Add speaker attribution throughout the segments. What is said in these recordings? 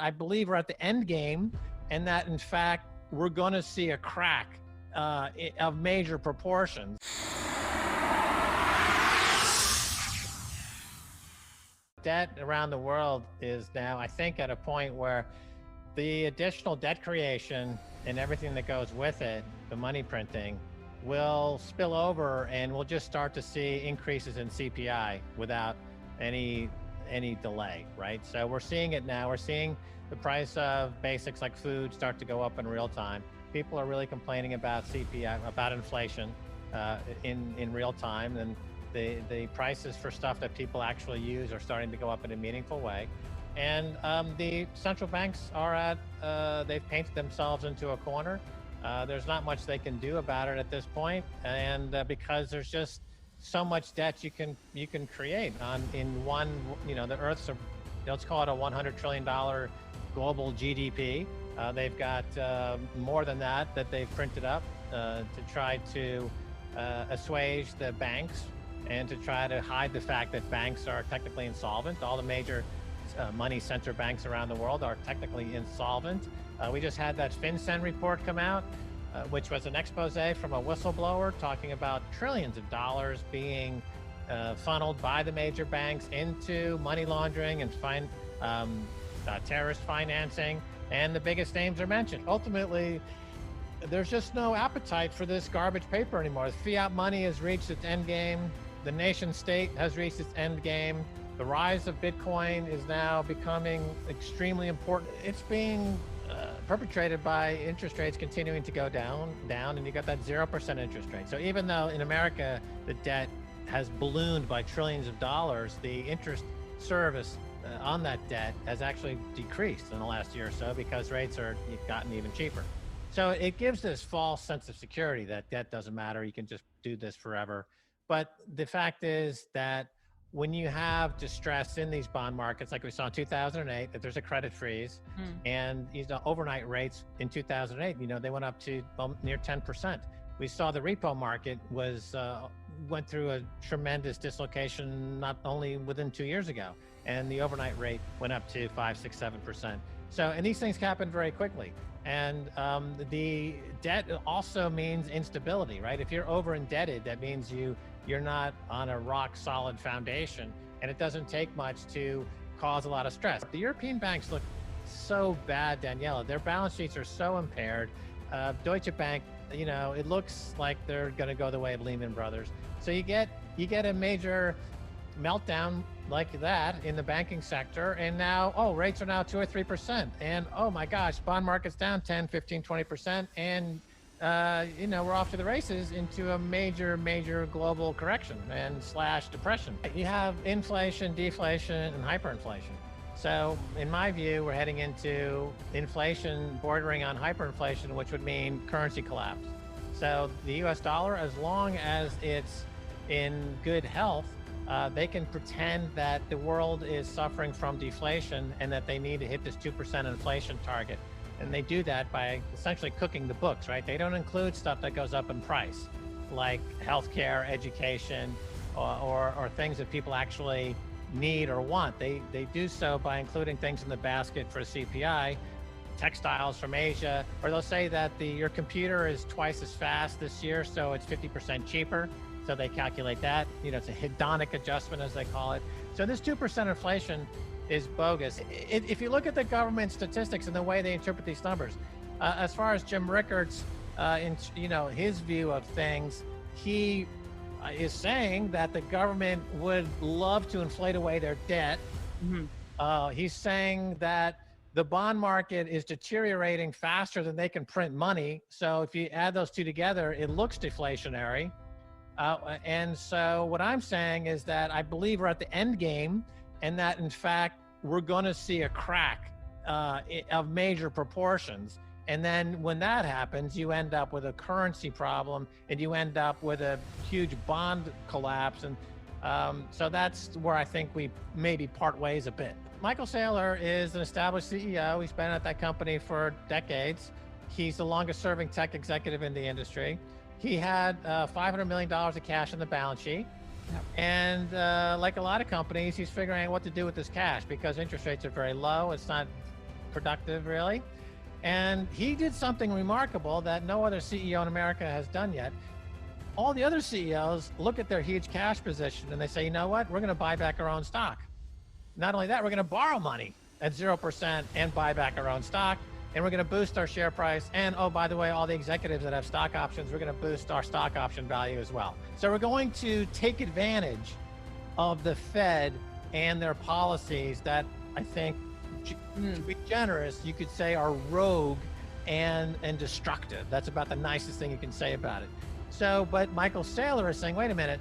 Speaker 1: I believe we're at the end game, and that in fact we're going to see a crack of major proportions. Debt around the world is now, I think, at a point where the additional debt creation and everything that goes with it, the money printing, will spill over, and we'll just start to see increases in CPI without any delay, right? So we're seeing it now. We're seeing the price of basics like food start to go up in real time. People are really complaining about CPI, about inflation in real time, and the prices for stuff that people actually use are starting to go up in a meaningful way. And the central banks are they've painted themselves into a corner. There's not much they can do about it at this point, and because there's just so much debt you can create in one, the Earth's let's call it a $100 trillion global GDP. They've got more than that they've printed up to try to assuage the banks and to try to hide the fact that banks are technically insolvent. All the major money center banks around the world are technically insolvent. We just had that FinCEN report come out, which was an expose from a whistleblower talking about trillions of dollars being funneled by the major banks into money laundering and terrorist financing, and the biggest names are mentioned. Ultimately, there's just no appetite for this garbage paper anymore. The fiat money has reached its end game. The nation state has reached its end game. The rise of Bitcoin is now becoming extremely important. It's being perpetrated by interest rates continuing to go down, and you got that 0% interest rate. So even though in America the debt has ballooned by trillions of dollars, the interest service on that debt has actually decreased in the last year or so because rates are gotten even cheaper. So it gives this false sense of security that debt doesn't matter, you can just do this forever. But the fact is that when you have distress in these bond markets, like we saw in 2008, that there's a credit freeze, and overnight rates in 2008, they went up to near 10%. We saw the repo market went through a tremendous dislocation not only within 2 years ago, and the overnight rate went up to 5, 6, 7%. So, and these things happen very quickly. And the debt also means instability, right? If you're over indebted, that means you're not on a rock solid foundation, and it doesn't take much to cause a lot of stress. The European banks look so bad, Daniela. Their balance sheets are so impaired. Deutsche Bank, it looks like they're going to go the way of Lehman Brothers. So you get a major meltdown like that in the banking sector, and now rates are now 2 or 3%, and oh my gosh, bond market's down 10, 15, 20%, and we're off to the races into a major global correction and / depression. You have inflation, deflation, and hyperinflation. So in my view, we're heading into inflation bordering on hyperinflation, which would mean currency collapse. So the US dollar, as long as it's in good health, they can pretend that the world is suffering from deflation and that they need to hit this 2% inflation target. And they do that by essentially cooking the books, right? They don't include stuff that goes up in price, like healthcare, education, or things that people actually need or want. They do so by including things in the basket for CPI, textiles from Asia, or they'll say that your computer is twice as fast this year, so it's 50% cheaper. So they calculate that. It's a hedonic adjustment, as they call it. So this 2% inflation is bogus. If you look at the government statistics and the way they interpret these numbers, as far as Jim Rickards, his view of things, he is saying that the government would love to inflate away their debt. He's saying that the bond market is deteriorating faster than they can print money. So if you add those two together, it looks deflationary. And so what I'm saying is that I believe we're at the end game, and that in fact we're going to see a crack of major proportions. And then when that happens, you end up with a currency problem, and you end up with a huge bond collapse. And so that's where I think we maybe part ways a bit. Michael Saylor is an established CEO. He's been at that company for decades. He's the longest serving tech executive in the industry. He had $500 million of cash on the balance sheet. Yep. And like a lot of companies, he's figuring out what to do with this cash because interest rates are very low. It's not productive, really. And he did something remarkable that no other CEO in America has done yet. All the other CEOs look at their huge cash position and they say, you know what, we're going to buy back our own stock. Not only that, we're going to borrow money at 0% and buy back our own stock. And we're going to boost our share price. And oh, by the way, all the executives that have stock options, we're going to boost our stock option value as well. So we're going to take advantage of the Fed and their policies that I think, to be generous, you could say are rogue and destructive. That's about the nicest thing you can say about it. So, but Michael Saylor is saying, wait a minute,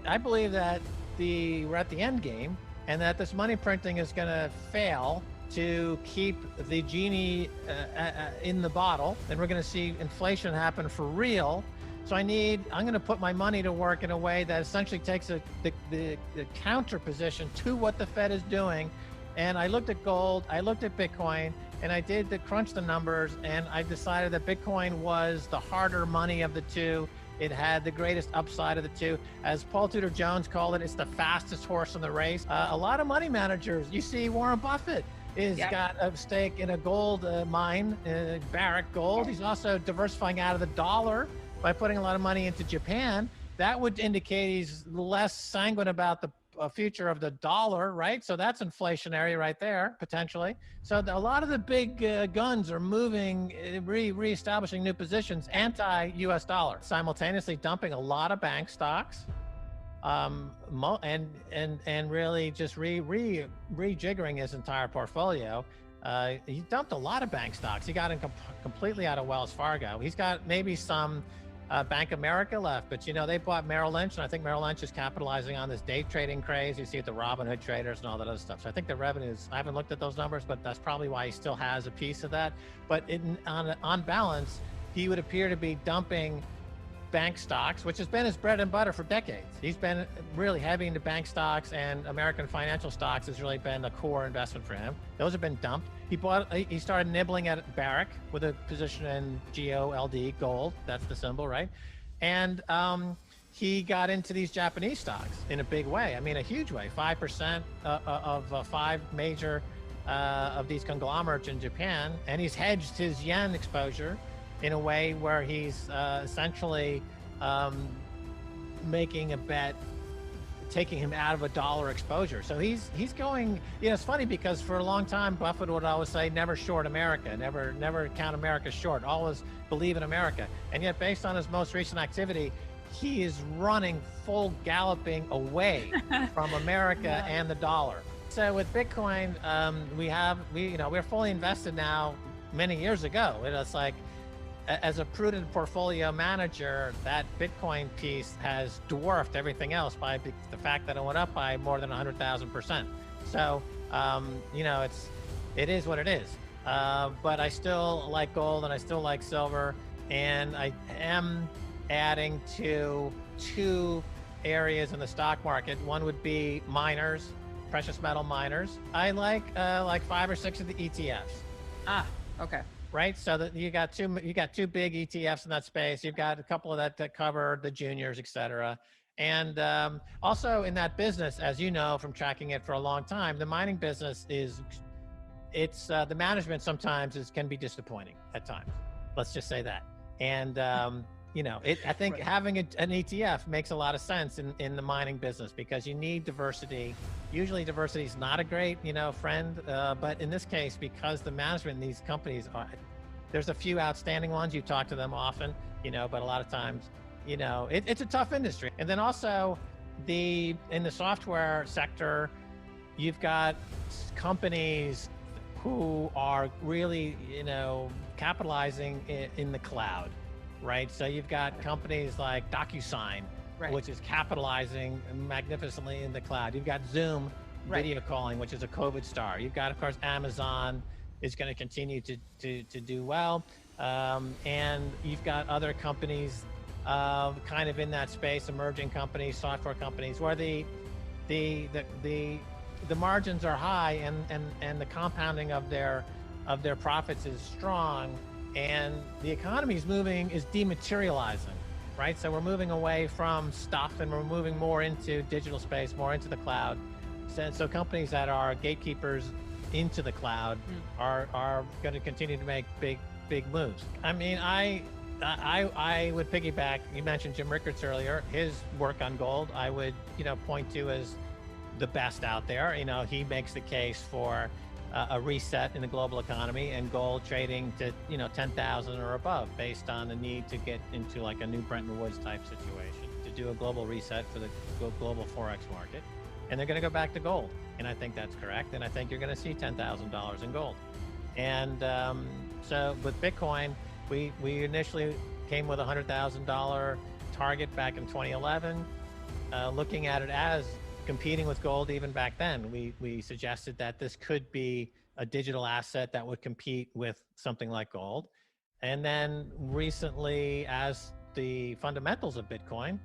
Speaker 1: I believe that we're at the end game and that this money printing is going to fail to keep the genie in the bottle, and we're going to see inflation happen for real. So I'm going to put my money to work in a way that essentially takes the counter position to what the Fed is doing. And I looked at gold, I looked at Bitcoin, and I did crunch the numbers, and I decided that Bitcoin was the harder money of the two. It had the greatest upside of the two. As Paul Tudor Jones called it, it's the fastest horse in the race. A lot of money managers, you see Warren Buffett, got a stake in a gold mine, Barrick Gold. He's also diversifying out of the dollar by putting a lot of money into Japan. That would indicate he's less sanguine about the future of the dollar, right? So that's inflationary right there, potentially. So a lot of the big guns are moving, reestablishing new positions anti-US dollar, simultaneously dumping a lot of bank stocks, and really just rejiggering his entire portfolio. He dumped a lot of bank stocks. He got completely out of Wells Fargo. He's got maybe some Bank of America left, but they bought Merrill Lynch, and I think Merrill Lynch is capitalizing on this day trading craze. You see it, the Robinhood traders and all that other stuff. So I think the revenues, I haven't looked at those numbers, but that's probably why he still has a piece of that. But on balance, he would appear to be dumping bank stocks, which has been his bread and butter for decades. He's been really heavy into bank stocks, and American financial stocks has really been a core investment for him. Those have been dumped. He started nibbling at Barrick with a position in GOLD, gold. That's the symbol, right? And he got into these Japanese stocks in a big way. I mean, a huge way. 5% of 5 major of these conglomerates in Japan, and he's hedged his yen exposure in a way where he's essentially making a bet, taking him out of a dollar exposure. So he's going, it's funny because for a long time, Buffett would always say, never short America, never count America short, always believe in America. And yet based on his most recent activity, he is running full galloping away from America and the dollar. So with Bitcoin, we're fully invested now many years ago. It's like, as a prudent portfolio manager, that Bitcoin piece has dwarfed everything else by the fact that it went up by more than 100,000%. So, it is what it is. But I still like gold and I still like silver, and I am adding to 2 areas in the stock market. One would be miners, precious metal miners. I like 5 or 6 of the ETFs.
Speaker 2: Ah, okay.
Speaker 1: Right, so that you got two big ETFs in that space. You've got a couple of that cover the juniors, et cetera. And also in that business, as you know from tracking it for a long time, the mining business the management sometimes can be disappointing at times. Let's just say that. And I think having an ETF makes a lot of sense in the mining business because you need diversity. Usually diversity is not a great, friend, but in this case, because the management in these companies there's a few outstanding ones, you talk to them often, but a lot of times, it's a tough industry. And then also in the software sector, you've got companies who are really, capitalizing in the cloud. Right, so you've got companies like DocuSign, which is capitalizing magnificently in the cloud. You've got Zoom video calling, which is a COVID star. You've got, of course, Amazon is going to continue to do well, and you've got other companies kind of in that space, emerging companies, software companies, where the margins are high and the compounding of their profits is strong. And the economy is dematerializing, right? So we're moving away from stuff and we're moving more into digital space, more into the cloud. So companies that are gatekeepers into the cloud are going to continue to make big moves. I mean, I would piggyback. You mentioned Jim Rickards earlier. His work on gold, I would point to as the best out there. He makes the case for a reset in the global economy and gold trading to 10,000 or above, based on the need to get into like a new Bretton Woods type situation to do a global reset for the global forex market, and they're going to go back to gold. And I think that's correct. And I think you're going to see $10,000 in gold. And so with Bitcoin, we initially came with a $100,000 target back in 2011, looking at it as competing with gold. Even back then, we suggested that this could be a digital asset that would compete with something like gold. And then recently, as the fundamentals of Bitcoin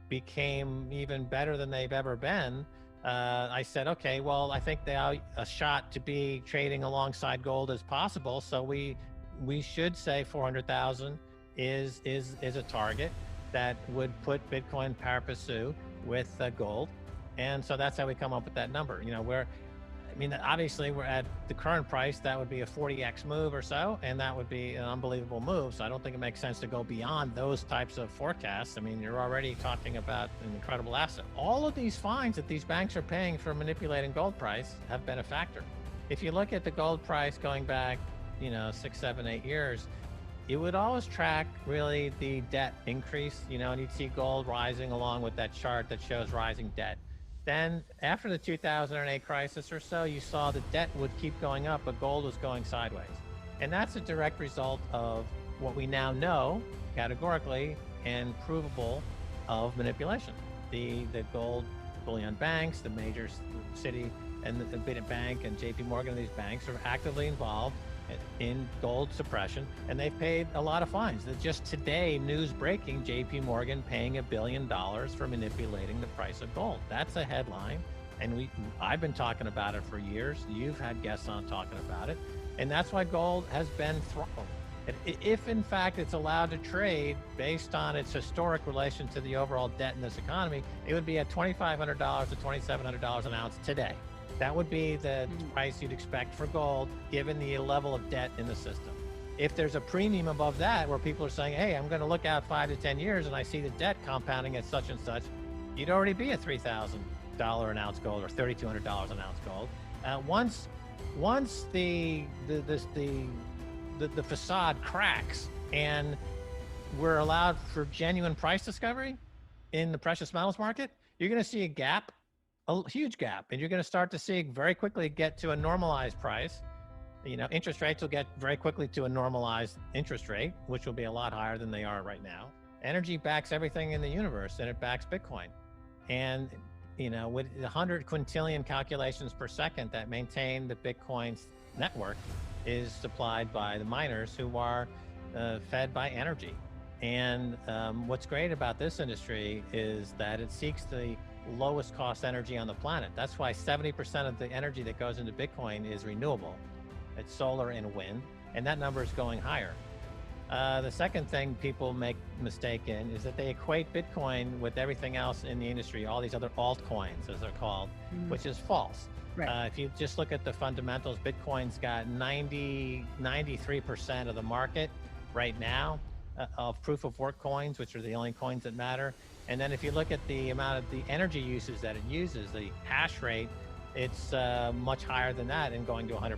Speaker 1: became even better than they've ever been, I said, okay, well, I think they are a shot to be trading alongside gold as possible. So we should say 400,000 is a target that would put Bitcoin pari passu with gold. And so that's how we come up with that number. Obviously we're at the current price, that would be a 40x move or so, and that would be an unbelievable move. So I don't think it makes sense to go beyond those types of forecasts. I mean, you're already talking about an incredible asset. All of these fines that these banks are paying for manipulating gold price have been a factor. If you look at the gold price going back, 6, 7, 8 years, it would always track really the debt increase, and you'd see gold rising along with that chart that shows rising debt. Then after the 2008 crisis or so, you saw the debt would keep going up, but gold was going sideways. And that's a direct result of what we now know categorically and provable of manipulation. The gold bullion banks, the major city and the Bit Bank and JP Morgan, these banks are actively involved in gold suppression, and they've paid a lot of fines. Just today, news breaking, JP Morgan paying $1 billion for manipulating the price of gold. That's a headline, and I've been talking about it for years. You've had guests on talking about it, and that's why gold has been throttled. If in fact it's allowed to trade based on its historic relation to the overall debt in this economy, it would be at $2,500 to $2,700 an ounce today. That would be the price you'd expect for gold, given the level of debt in the system. If there's a premium above that, where people are saying, hey, I'm going to look out 5 to 10 years and I see the debt compounding at such and such, you'd already be at $3,000 an ounce gold or $3,200 an ounce gold. Once the facade cracks and we're allowed for genuine price discovery in the precious metals market, you're going to see a huge gap, and you're going to start to see very quickly get to a normalized price. Interest rates will get very quickly to a normalized interest rate, which will be a lot higher than they are right now. Energy backs everything in the universe, and it backs Bitcoin. And, with 100 quintillion calculations per second that maintain the Bitcoin's network is supplied by the miners, who are fed by energy. And what's great about this industry is that it seeks the lowest cost energy on the planet. That's why 70% of the energy that goes into Bitcoin is renewable. It's solar and wind, and that number is going higher. The second thing people make mistake in is that they equate Bitcoin with everything else in the industry, all these other altcoins, as they're called, which is false. Right. If you just look at the fundamentals, Bitcoin's got 93% of the market right now of proof of work coins, which are the only coins that matter. And then if you look at the amount of the energy uses that it uses, the hash rate, it's much higher than that and going to 100%.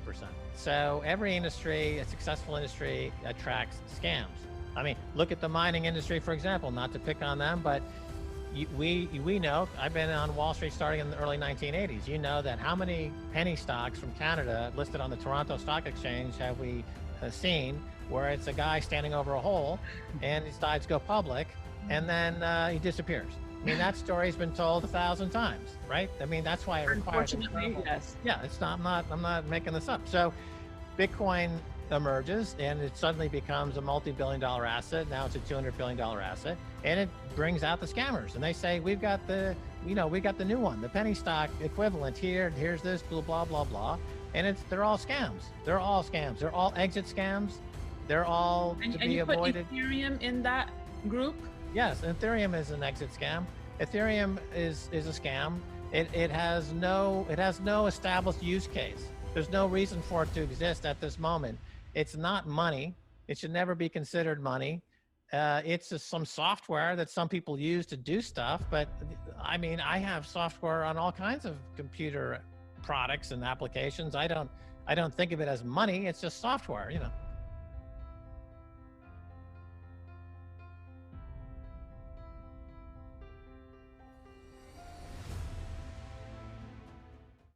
Speaker 1: So every industry, a successful industry, attracts scams. I mean, look at the mining industry, for example, not to pick on them, but we know, I've been on Wall Street starting in the early 1980s. You know that how many penny stocks from Canada listed on the Toronto Stock Exchange have we seen, where it's a guy standing over a hole and he decides to go public, and then he disappears. I mean, that story's been told 1,000 times, right? I mean, that's why it requires.
Speaker 2: Unfortunately, yes.
Speaker 1: Yeah, it's not. I'm not making this up. So, Bitcoin emerges, and it suddenly becomes a multi-billion-dollar asset. Now it's a $200 billion asset, and it brings out the scammers. And they say, we've got the new one, the penny stock equivalent here. Here's this, blah blah blah blah, and they're all scams. They're all scams. They're all exit scams. They're all to be avoided.
Speaker 2: And you put Ethereum in that group?
Speaker 1: Yes, Ethereum is an exit scam. Ethereum is a scam. It has no established use case. There's no reason for it to exist at this moment. It's not money. It should never be considered money. It's just some software that some people use to do stuff. But I mean, I have software on all kinds of computer products and applications. I don't think of it as money. It's just software, you know.